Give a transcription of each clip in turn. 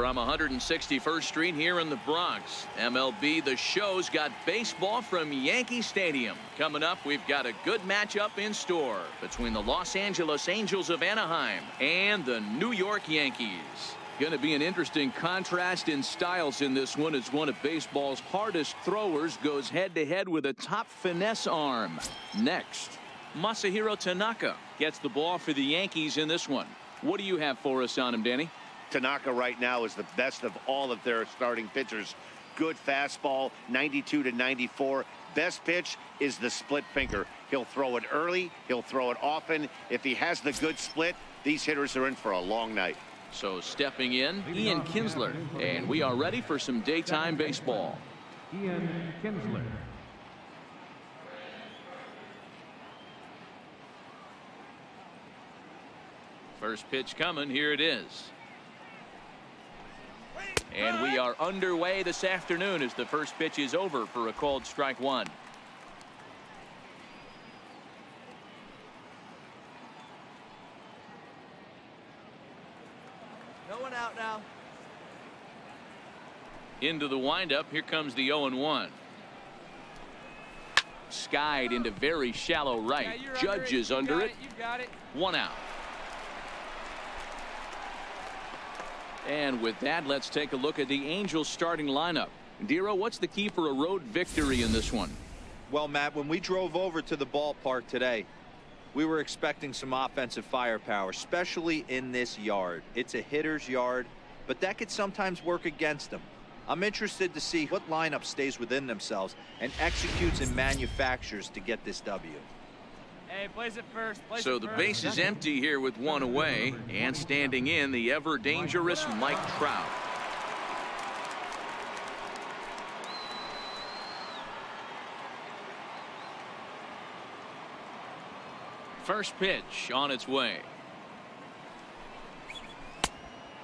From 161st Street here in the Bronx, MLB The Show's got baseball from Yankee Stadium. Coming up, we've got a good matchup in store between the Los Angeles Angels of Anaheim and the New York Yankees. Going to be an interesting contrast in styles in this one as one of baseball's hardest throwers goes head-to-head with a top finesse arm. Next, Masahiro Tanaka gets the ball for the Yankees in this one. What do you have for us on him, Danny? Tanaka right now is the best of all of their starting pitchers. Good fastball, 92 to 94. Best pitch is the split finger. He'll throw it early. He'll throw it often. If he has the good split, these hitters are in for a long night. So stepping in, Ian Kinsler. And we are ready for some daytime baseball. Ian Kinsler. First pitch coming. Here it is. And we are underway this afternoon as the first pitch is over for a called strike one. No one out now. Into the windup. Here comes the 0-1. Skied into very shallow right. Yeah, Judges under it. You got it. One out. And with that, let's take a look at the Angels starting lineup. Dero, what's the key for a road victory in this one? Well, Matt, when we drove over to the ballpark today, we were expecting some offensive firepower, especially in this yard. It's a hitter's yard, but that could sometimes work against them. I'm interested to see what lineup stays within themselves and executes and manufactures to get this W. Hey, place it first. So the base is empty here with one away, and standing in the ever dangerous Mike Trout. First pitch on its way.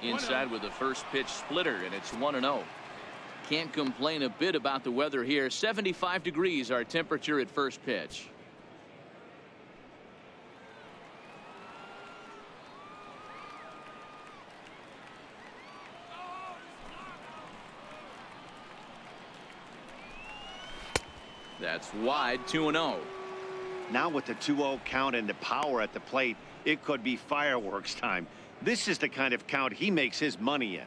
Inside with the first pitch splitter, and it's 1-0. Can't complain a bit about the weather here. 75 degrees our temperature at first pitch. That's wide, 2-0. Now with the 2-0 count and the power at the plate, it could be fireworks time. This is the kind of count he makes his money in.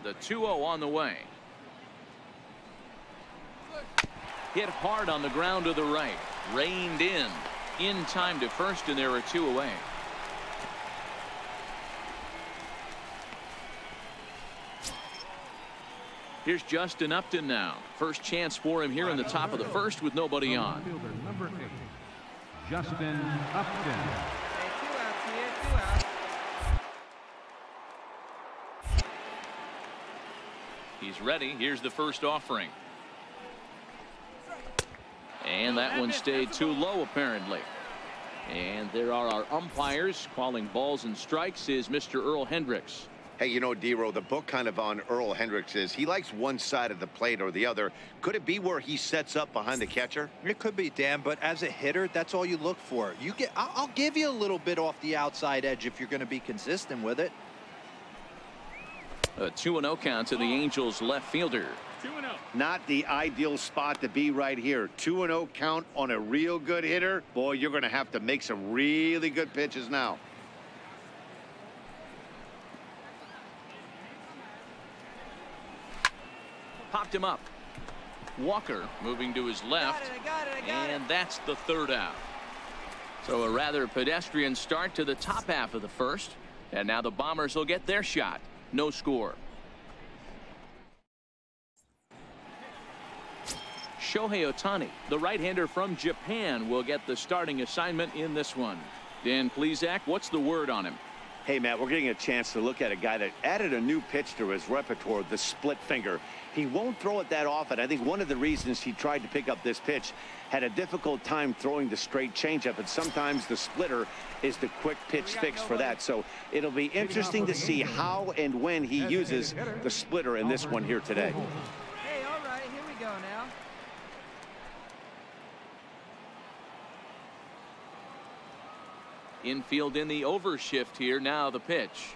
The 2-0 on the way. Hit hard on the ground to the right. Reined in time to first, and there are two away. Here's Justin Upton now. First chance for him here in the top of the first with nobody on. Fielder number 8, Justin Upton. Hey, 2 outs here, 2 outs. He's ready. Here's the first offering. And that one stayed too low, apparently. And there are our umpires calling balls and strikes is Mr. Earl Hendricks. Hey, you know, Dero, the book kind of on Earl Hendricks is he likes one side of the plate or the other. Could it be where he sets up behind the catcher? It could be, Dan, but as a hitter, that's all you look for. I'll give you a little bit off the outside edge if you're going to be consistent with it. A 2-0 count to the Angels left fielder. 2-0. Not the ideal spot to be right here. 2-0 count on a real good hitter. Boy, you're going to have to make some really good pitches now. Popped him up. Walker moving to his left. I got it. And that's the third out. So a rather pedestrian start to the top half of the first. And now the Bombers will get their shot. No score. Shohei Ohtani, the right-hander from Japan, will get the starting assignment in this one. Dan Plesac, what's the word on him? Hey, Matt, we're getting a chance to look at a guy that added a new pitch to his repertoire, the split finger. He won't throw it that often. I think one of the reasons he tried to pick up this pitch had a difficult time throwing the straight changeup, and sometimes the splitter is the quick pitch fix for that. So it'll be interesting to see how and when he uses the splitter in this one here today. Hey, all right, here we go now. Infield in the overshift here. Now the pitch.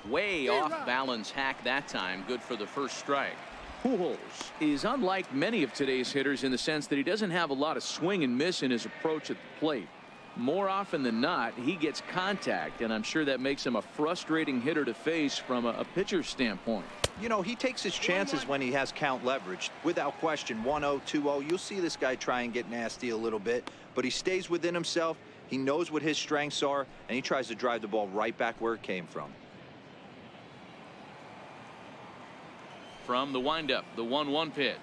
Way off balance hack that time. Good for the first strike. Pujols is unlike many of today's hitters in the sense that he doesn't have a lot of swing and miss in his approach at the plate. More often than not, he gets contact, and I'm sure that makes him a frustrating hitter to face from a pitcher's standpoint. You know, he takes his chances when he has count leverage. Without question, 1-0, 2-0, you'll see this guy try and get nasty a little bit, but he stays within himself. He knows what his strengths are, and he tries to drive the ball right back where it came from. From the windup, the 1-1 pitch.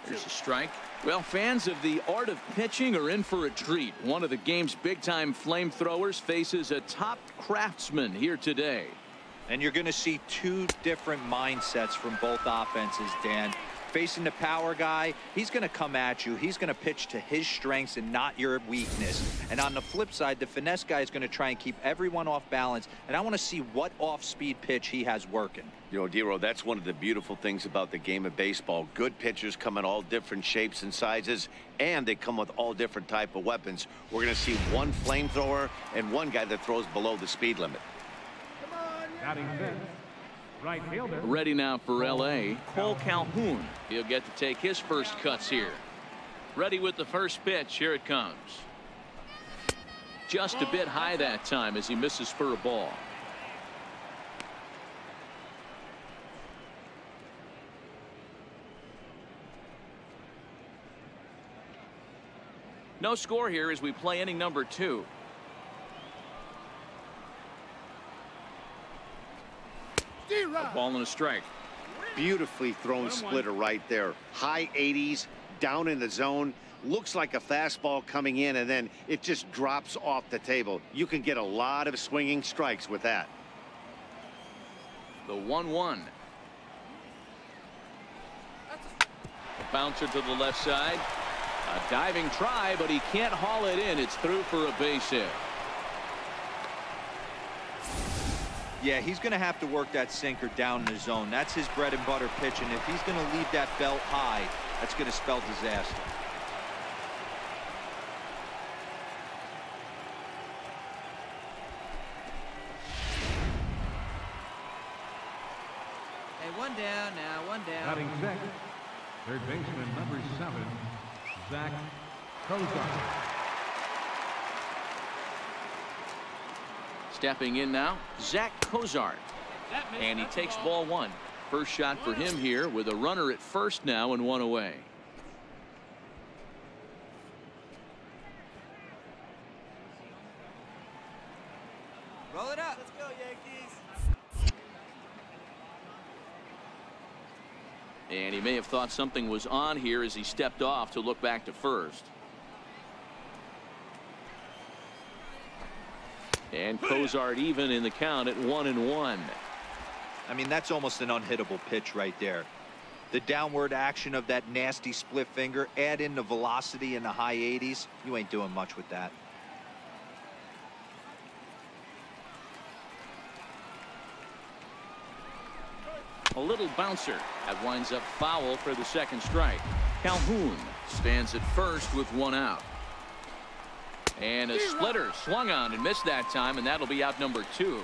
There's a strike. Well, fans of the art of pitching are in for a treat. One of the game's big-time flamethrowers faces a top craftsman here today. And you're going to see two different mindsets from both offenses, Dan. Facing the power guy, he's going to come at you. He's going to pitch to his strengths and not your weakness. And on the flip side, the finesse guy is going to try and keep everyone off balance. And I want to see what off-speed pitch he has working. You know, Dero, that's one of the beautiful things about the game of baseball. Good pitchers come in all different shapes and sizes, and they come with all different type of weapons. We're going to see one flamethrower and one guy that throws below the speed limit. Batting fifth, right fielder. Ready now for L.A., Cole Calhoun. He'll get to take his first cuts here. Ready with the first pitch. Here it comes. Just a bit high that time as he misses for a ball. No score here as we play inning number 2. A ball and a strike. Beautifully thrown splitter right there. High 80s, down in the zone. Looks like a fastball coming in, and then it just drops off the table. You can get a lot of swinging strikes with that. The 1-1. A bouncer to the left side. A diving try, but he can't haul it in. It's through for a base hit. Yeah, he's going to have to work that sinker down in the zone. That's his bread and butter pitch, and if he's going to leave that belt high, that's going to spell disaster. Hey, one down now, one down. Batting sixth, third baseman number 7, Zach Kozar. Stepping in now, Zach Kozar. And he takes ball 1. First shot for him here with a runner at first now and 1 away. Roll it up. Let's go, Yankees. And he may have thought something was on here as he stepped off to look back to first. And Kozar even in the count at 1-1. I mean, that's almost an unhittable pitch right there. The downward action of that nasty split finger, add in the velocity in the high 80s, you ain't doing much with that. A little bouncer that winds up foul for the second strike. Calhoun stands at first with 1 out. And a splitter swung on and missed that time, and that'll be out number 2.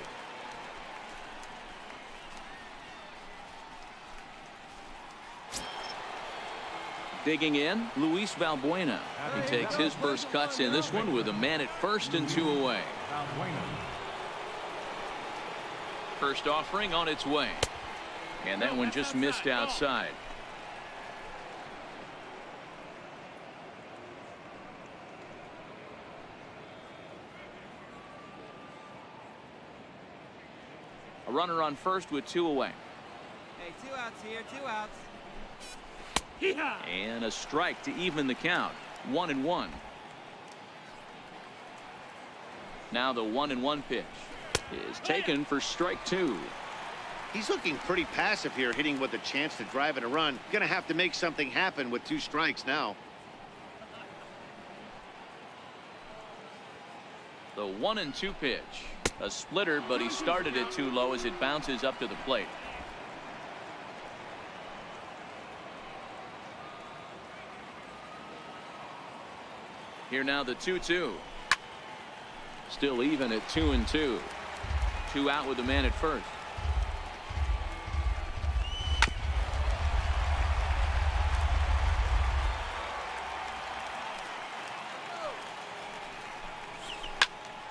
Digging in, Luis Valbuena. He takes his first cuts in this one with a man at first and 2 away. First offering on its way. And that one just missed outside. A runner on first with 2 away. Hey, 2 outs here, 2 outs. And a strike to even the count. 1-1. Now the 1-1 pitch is taken for strike 2. He's looking pretty passive here, hitting with a chance to drive in a run. Gonna have to make something happen with 2 strikes now. The 1-2 pitch. A splitter, but he started it too low as it bounces up to the plate. Here now the 2-2. Still even at 2-2. 2 out with the man at first.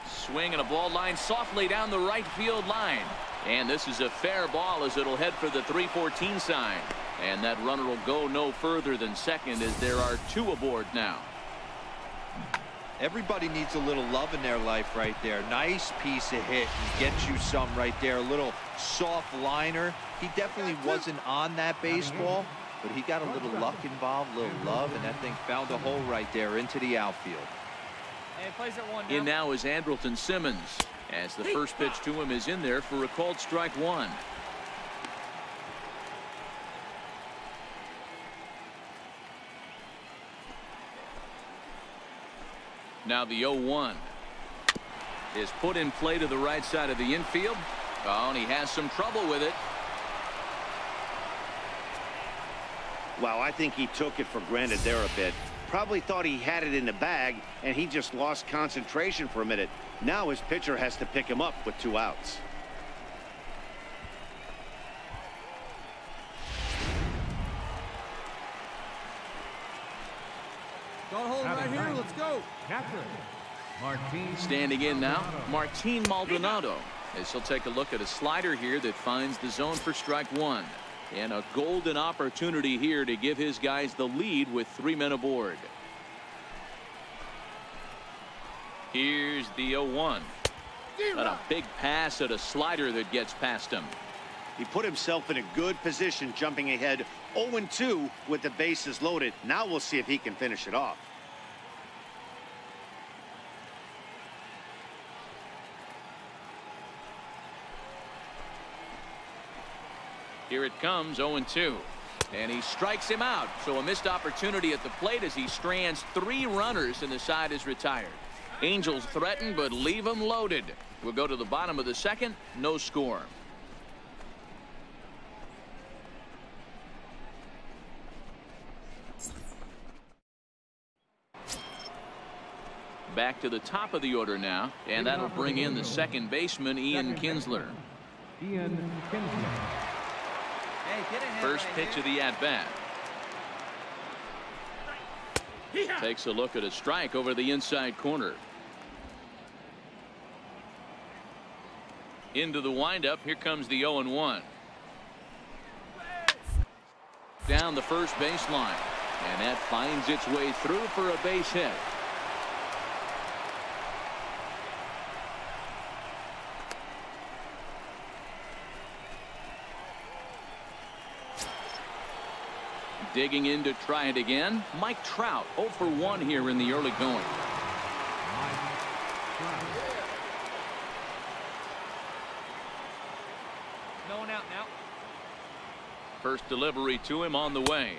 Swing and a ball line softly down the right field line. And this is a fair ball as it'll head for the 3-14 sign. And that runner will go no further than second as there are 2 aboard now. Everybody needs a little love in their life right there. Nice piece of hit. He gets you some right there. A little soft liner. He definitely wasn't on that baseball, but he got a little luck involved, a little love, and that thing found a hole right there into the outfield. In now is Andrelton Simmons as the first pitch to him is in there for a called strike 1. Now the 0-1 is put in play to the right side of the infield. Oh, and he has some trouble with it. Well, I think he took it for granted there a bit. Probably thought he had it in the bag, and he just lost concentration for a minute. Now his pitcher has to pick him up with 2 outs. Don't hold right here. Let's go. Standing in now, Martin Maldonado, as he'll take a look at a slider here that finds the zone for strike 1. And a golden opportunity here to give his guys the lead with 3 men aboard. Here's the 0-1. And a big pass at a slider that gets past him. He put himself in a good position, jumping ahead 0-2 with the bases loaded. Now we'll see if he can finish it off. Here it comes, 0-2. And he strikes him out. So a missed opportunity at the plate as he strands 3 runners and the side is retired. Angels threaten but leave them loaded. We'll go to the bottom of the second. No score. Back to the top of the order now, and that'll bring in the second baseman, Ian Kinsler. First pitch of the at-bat. Takes a look at a strike over the inside corner. Into the windup. Here comes the 0-1. Down the first baseline. And that finds its way through for a base hit. Digging in to try it again. Mike Trout 0 for 1 here in the early going. No one out now. First delivery to him on the way.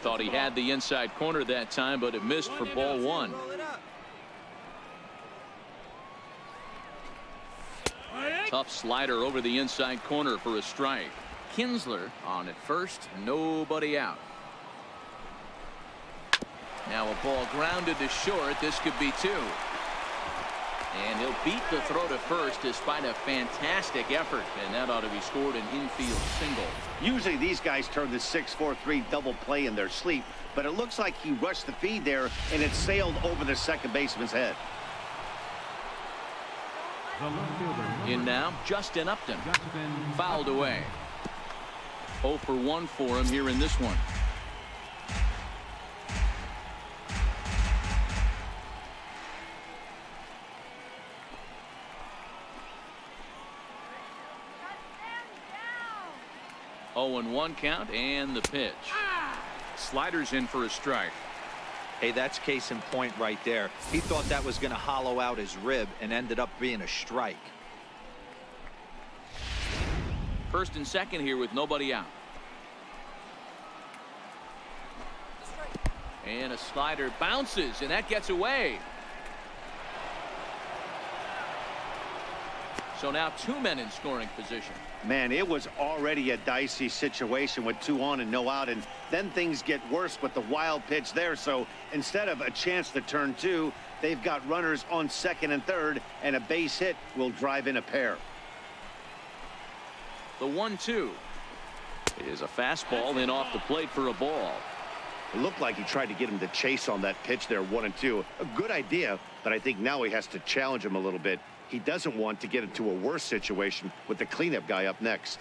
Thought he had the inside corner that time, but it missed for ball 1. Tough slider over the inside corner for a strike. Kinsler on at first, nobody out. Now a ball grounded to short. This could be 2. And he'll beat the throw to first despite a fantastic effort, and that ought to be scored an infield single. Usually these guys turn the 6-4-3 double play in their sleep, but it looks like he rushed the feed there and it sailed over the second baseman's head. In now, Justin Upton. Fouled away. 0 for 1 for him here in this one. Oh, and 1 count and the pitch. Sliders in for a strike. Hey, that's case in point right there. He thought that was going to hollow out his rib and ended up being a strike. First and second here with nobody out. And a slider bounces, and that gets away. So now 2 men in scoring position. Man, it was already a dicey situation with 2 on and no out, and then things get worse with the wild pitch there. So instead of a chance to turn 2, they've got runners on second and third, and a base hit will drive in a pair. The 1-2 is a fastball in off the plate for a ball. It looked like he tried to get him to chase on that pitch there, 1-2. A good idea, but I think now he has to challenge him a little bit. He doesn't want to get into a worse situation with the cleanup guy up next.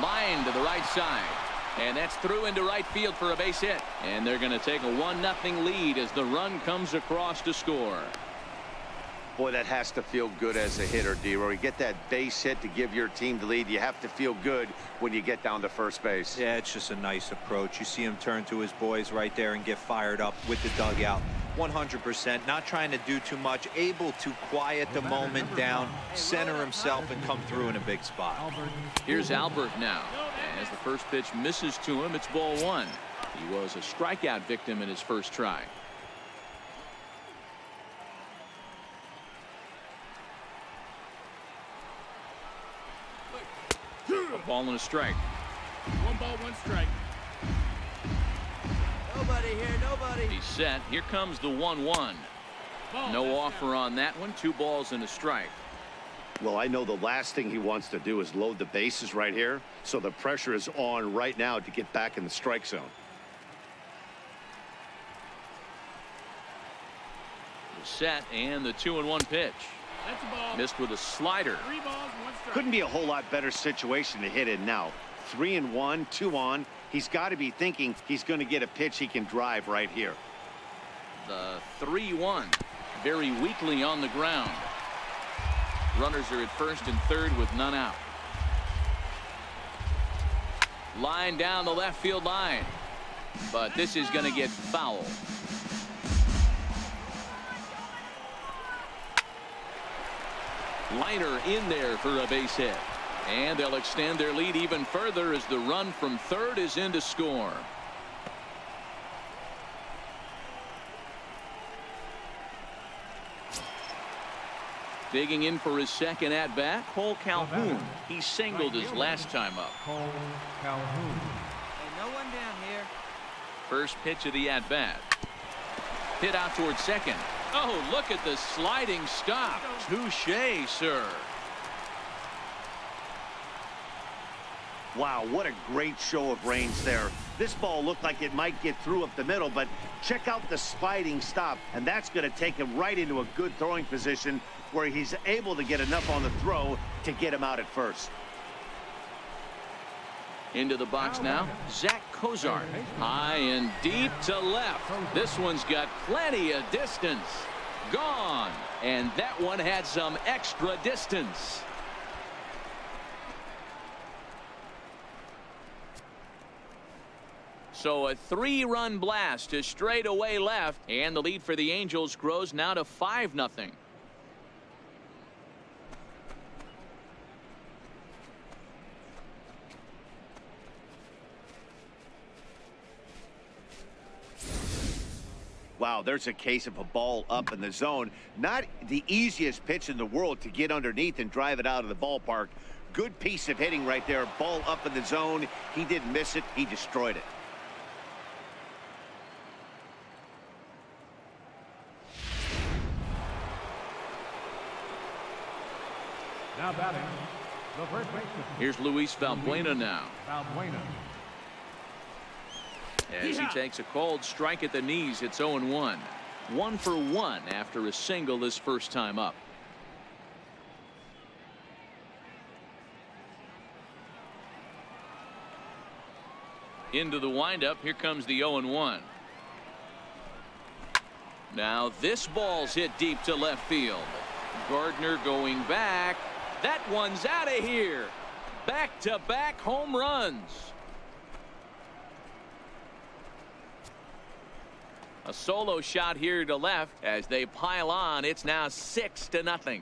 Line to the right side. And that's through into right field for a base hit. And they're going to take a 1-0 lead as the run comes across to score. Boy, that has to feel good as a hitter, D-Roy. You get that base hit to give your team the lead. You have to feel good when you get down to first base. Yeah, it's just a nice approach. You see him turn to his boys right there and get fired up with the dugout. 100%, not trying to do too much, able to quiet the moment down, center himself, and come through in a big spot. Here's Albert now. As the first pitch misses to him, it's ball 1. He was a strikeout victim in his first try. A ball and a strike. 1 ball, 1 strike. Nobody here, nobody. He's set. Here comes the 1-1. No offer on that one. 2 balls and a strike. Well, I know the last thing he wants to do is load the bases right here, so the pressure is on right now to get back in the strike zone. The set and the 2-1 pitch. That's a ball. Missed with a slider. 3 balls, 1 strike. Couldn't be a whole lot better situation to hit in now. 3-1, 2 on. He's got to be thinking he's going to get a pitch he can drive right here. The 3-1. Very weakly on the ground. Runners are at first and third with none out. Line down the left field line. But this is going to get foul. Liner in there for a base hit. And they'll extend their lead even further as the run from third is in to score. Digging in for his second at bat, Cole Calhoun. He singled his last time up. Cole Calhoun. Hey, no one down here. First pitch of the at bat. Hit out towards second. Oh, look at the sliding stop. Touché, sir. Wow, what a great show of range there. This ball looked like it might get through up the middle, but check out the sliding stop, and that's going to take him right into a good throwing position where he's able to get enough on the throw to get him out at first. Into the box now, Zach Cozart. High and deep to left. This one's got plenty of distance. Gone. And that one had some extra distance. So a 3-run blast to straightaway left, and the lead for the Angels grows now to 5-0. Wow, there's a case of a ball up in the zone. Not the easiest pitch in the world to get underneath and drive it out of the ballpark. Good piece of hitting right there. Ball up in the zone. He didn't miss it. He destroyed it. Now batting, the first baseman. Here's Luis Valbuena now. Valbuena. As he takes a cold strike at the knees, it's 0-1. 1 for 1 after a single his first time up. Into the windup. Here comes the 0-1. Now this ball's hit deep to left field. Gardner going back. That one's out of here. Back-to-back home runs. A solo shot here to left as they pile on. It's now 6-0.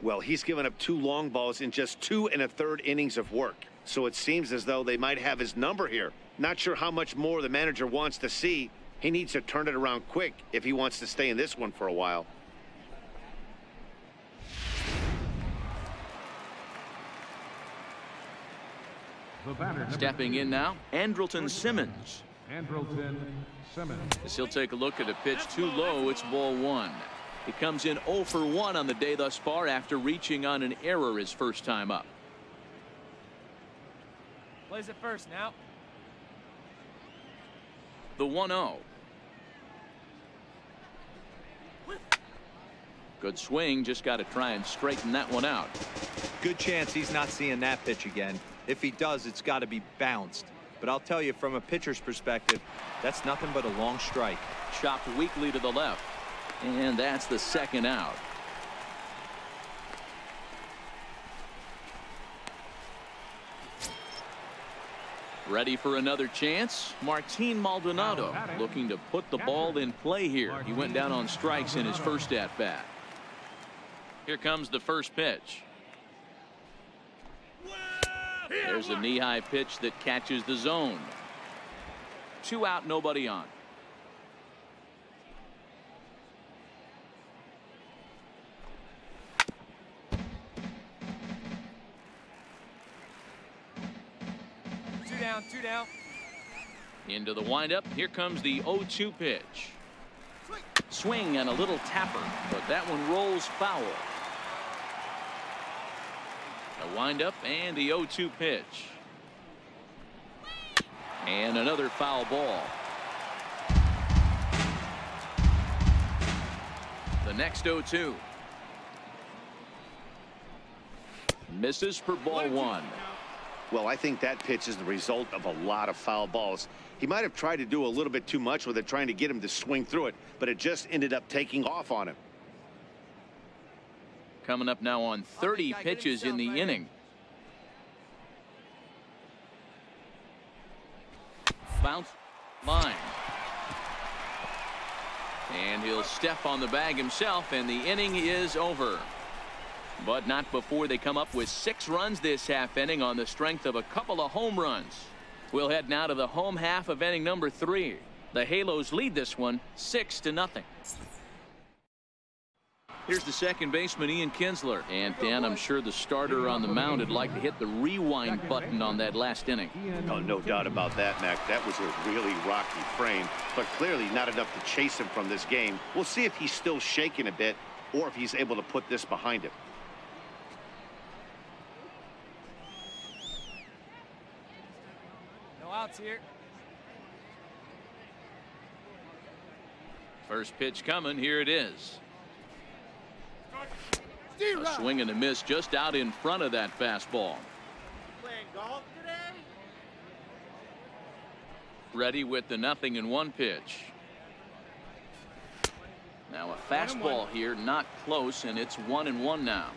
Well, he's given up 2 long balls in just 2 1/3 innings of work. So it seems as though they might have his number here. Not sure how much more the manager wants to see, He needs to turn it around quick if he wants to stay in this one for a while. The batter, Stepping in now, Andrelton Simmons. Andrelton Simmons. As he'll take a look at a pitch too low, it's ball one. He comes in 0 for 1 on the day thus far after reaching on an error his first time up. Plays it first now. The 1-0. Good swing, just got to try and straighten that one out. Good chance he's not seeing that pitch again. If he does, it's got to be bounced. But I'll tell you, from a pitcher's perspective, that's nothing but a long strike. Chopped weakly to the left. And that's the second out. Ready for another chance? Martin Maldonado looking to put the ball in play here. He went down on strikes in his first at-bat. Here comes the first pitch. There's a knee-high pitch that catches the zone. 2 out, nobody on. Two down. Into the windup. Here comes the 0-2 pitch. Swing and a little tapper, but that one rolls foul. A windup and the 0-2 pitch. And another foul ball. The next 0-2. Misses for ball one. Well, I think that pitch is the result of a lot of foul balls. He might have tried to do a little bit too much with it, trying to get him to swing through it, but it just ended up taking off on him. Coming up now on 30 pitches in the inning. Bounce line. And he'll step on the bag himself, and the inning is over. But not before they come up with 6 runs this half inning on the strength of a couple of home runs. We'll head now to the home half of inning number 3. The Halos lead this one 6-0. Here's the second baseman, Ian Kinsler. And Dan, I'm sure the starter on the mound would like to hit the rewind button on that last inning. Oh, no doubt about that, Mac. That was a really rocky frame, but clearly not enough to chase him from this game. We'll see if he's still shaking a bit or if he's able to put this behind him. Outs here. First pitch coming. Here it is. A swing and a miss just out in front of that fastball. Playing golf today? Ready with the 0-1 pitch. Now a fastball here, not close, and it's 1-1 now.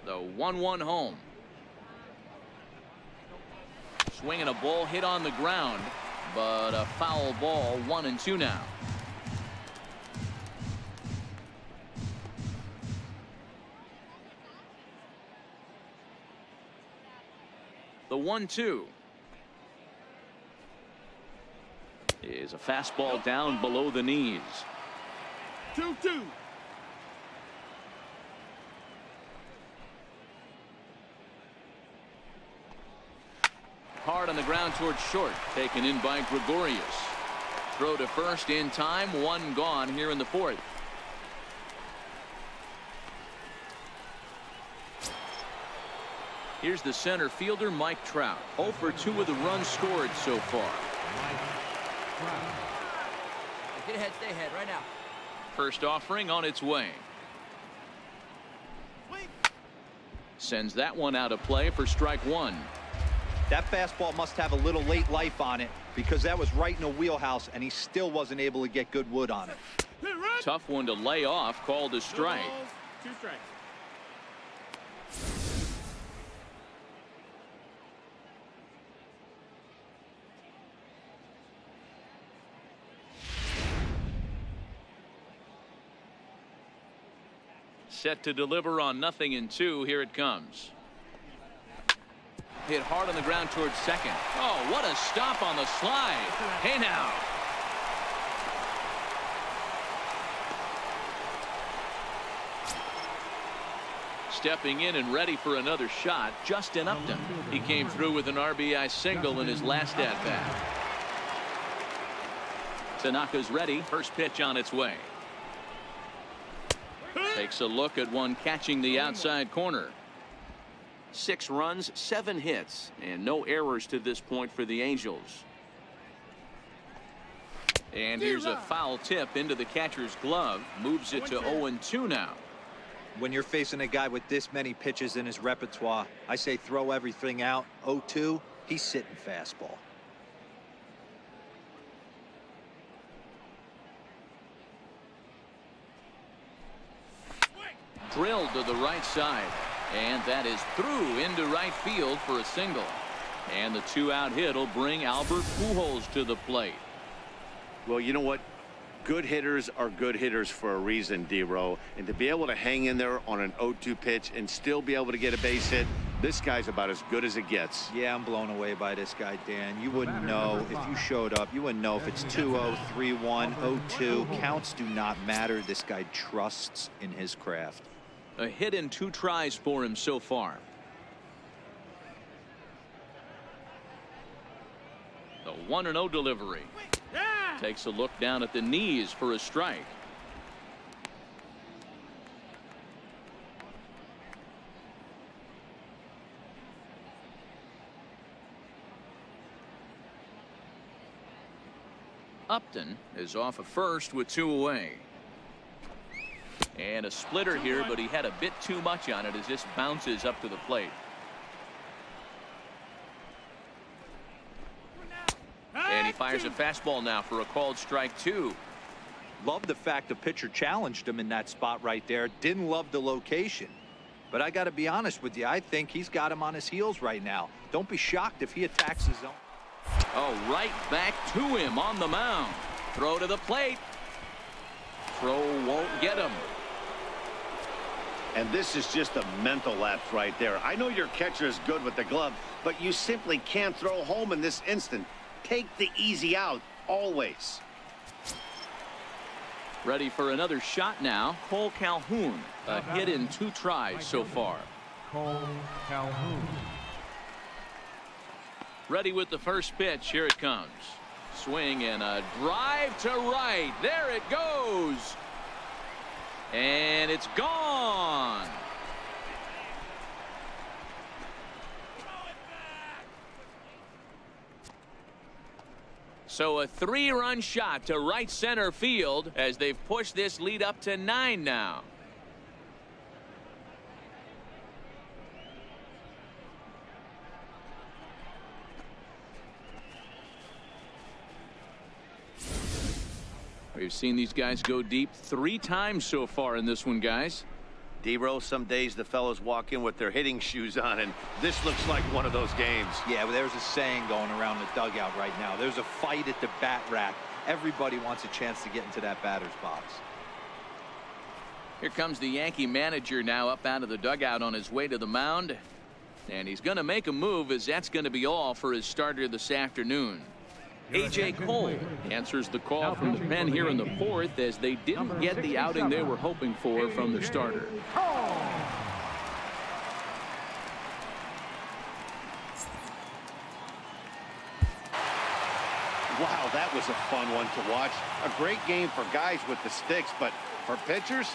The 1-1 home. Swinging a ball hit on the ground, but a foul ball. 1-2 now. The 1-2 is a fastball down below the knees. 2-2. Hard on the ground towards short, taken in by Gregorius. Throw to first in time, 1 gone here in the 4th. Here's the center fielder, Mike Trout. 0 for 2 with the runs scored so far. Get ahead, stay ahead right now. First offering on its way. Sends that one out of play for strike 1. That fastball must have a little late life on it, because that was right in the wheelhouse and he still wasn't able to get good wood on it. Tough one to lay off, called a strike. 2 strikes. Set to deliver on 0-2. Here it comes. hit hard on the ground towards second. Oh, what a stop on the slide. Hey now. Stepping in and ready for another shot, Justin Upton. He came through with an RBI single in his last at-bat. Tanaka's ready. First pitch on its way. Takes a look at one catching the outside corner. 6 runs, 7 hits, and no errors to this point for the Angels. And here's a foul tip into the catcher's glove. Moves it to 0-2 now. When you're facing a guy with this many pitches in his repertoire, I say throw everything out. 0-2, he's sitting fastball. Drilled to the right side, and that is through into right field for a single. And the 2-out hit will bring Albert Pujols to the plate. Well, you know what? Good hitters are good hitters for a reason, D-Row. And to be able to hang in there on an 0-2 pitch and still be able to get a base hit, this guy's about as good as it gets. Yeah, I'm blown away by this guy, Dan. You wouldn't know if you showed up. You wouldn't know if it's 2-0, 3-1, 0-2. Counts do not matter. This guy trusts in his craft. A hit in 2 tries for him so far. The 1-0 delivery. Takes a look down at the knees for a strike. Upton is off of first with 2 away. And a splitter here, but he had a bit too much on it as this bounces up to the plate. And he fires a fastball now for a called strike 2. Love the fact the pitcher challenged him in that spot right there. Didn't love the location. But I got to be honest with you, I think he's got him on his heels right now. Don't be shocked if he attacks his own. Oh, right back to him on the mound. Throw to the plate. Throw won't get him. And this is just a mental lapse right there. I know your catcher is good with the glove, but you simply can't throw home in this instant. Take the easy out, always. Ready for another shot now. Cole Calhoun. A hit in 2 tries so far. Cole Calhoun. Ready with the first pitch. Here it comes. Swing and a drive to right. There it goes. And it's gone. So a 3-run shot to right center field as they've pushed this lead up to 9 now. We've seen these guys go deep 3 times so far in this one, guys. D-Row, some days the fellas walk in with their hitting shoes on, and this looks like one of those games. Yeah, well, there's a saying going around the dugout right now. There's a fight at the bat rack. Everybody wants a chance to get into that batter's box. Here comes the Yankee manager now up out of the dugout on his way to the mound. And he's going to make a move, as that's going to be all for his starter this afternoon. A.J. Cole answers the call from the pen here in the 4th as they didn't get the outing they were hoping for from their starter. Wow, that was a fun one to watch. A great game for guys with the sticks, but for pitchers,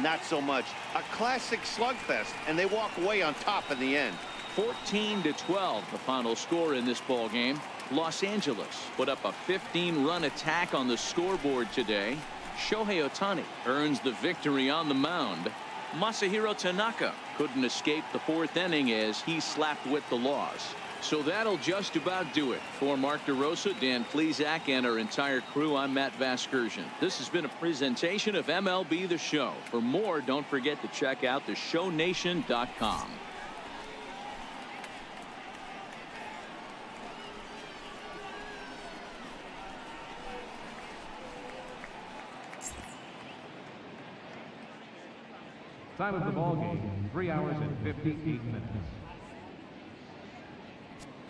not so much. A classic slugfest, and they walk away on top in the end. 14-12, the final score in this ball game. Los Angeles put up a 15-run attack on the scoreboard today. Shohei Ohtani earns the victory on the mound. Masahiro Tanaka couldn't escape the 4th inning as he slapped with the loss. So that'll just about do it. For Mark DeRosa, Dan Plesac, and our entire crew, I'm Matt Vasgersian. This has been a presentation of MLB The Show. For more, don't forget to check out theshownation.com. Time of the ball game, 3 hours and 58 minutes.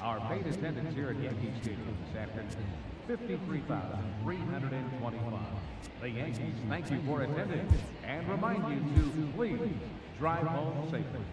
Our paid attendance here at Yankee Stadium this afternoon, 53,325. The Yankees thank you for attending and remind you to please drive home safely.